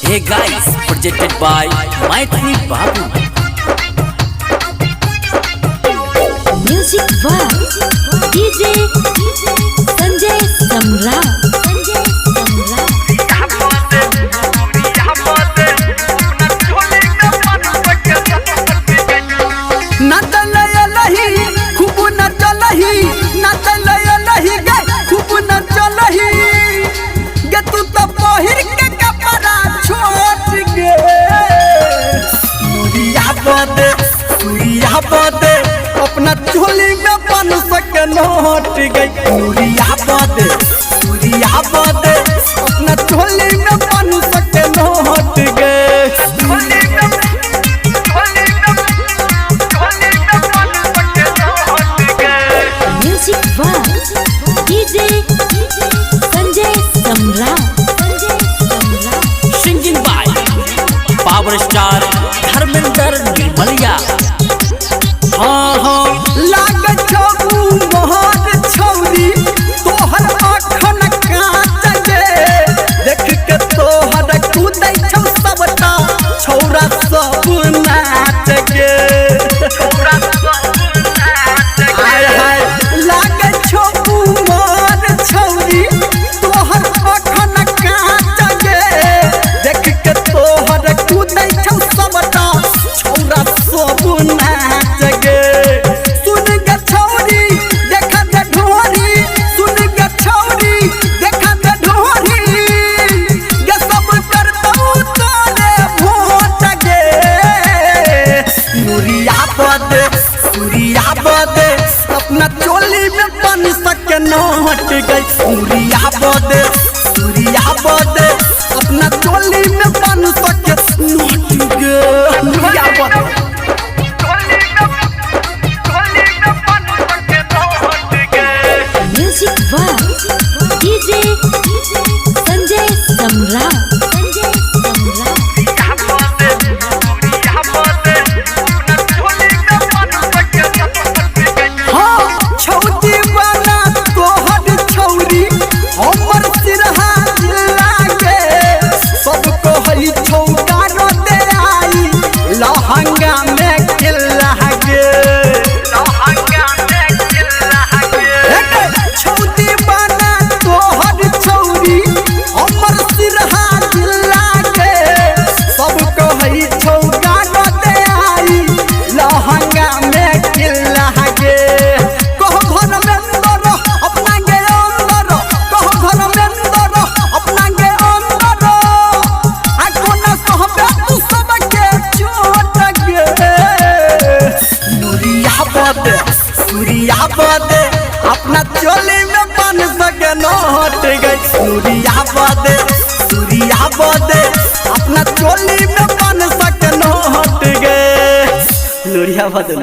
Hey guys, presented by Maithili Babu. Music by DJ Sanjay Samrat. अपना चोली में बन सके नोट गई सूर्या बदे अपना चोली में बन सके नोट गए। Music by DJ Sanjay Samrat. Singing by Power Star Dharmender Nirmaliya. लाग छबू मोहन छौरी तोहर आँखन काँच गे देख के तोहर कूदै छौ सबटा छौरा सब नाच गे। लाग छबू मोहन छौरी तोहर आँखन काँच गे देख के तोहर कूदै छौ सबटा छौरा सब नाच गे। अपना चोली में बन सके नोट गई सूर्या बदे अपना चोली में बन सके नोट गई। Music by DJ Sanjay Samrat. लहंगा में किल्ला गे छौती बना तोहर छौरी हमर सिरहा जिला गे सब कहई छौका दे आई लहंगा में किल्ला गे। कह घर में अंदर अपना गे अंदर कह घर में अंदर अपना गे अंदर आ कोना कहबे तू सबके सूर्या बदे अपना चोली में बन सके नोट गई सूर्या बदे अपना चोली में बन सके नोट गए। सूर्या बदे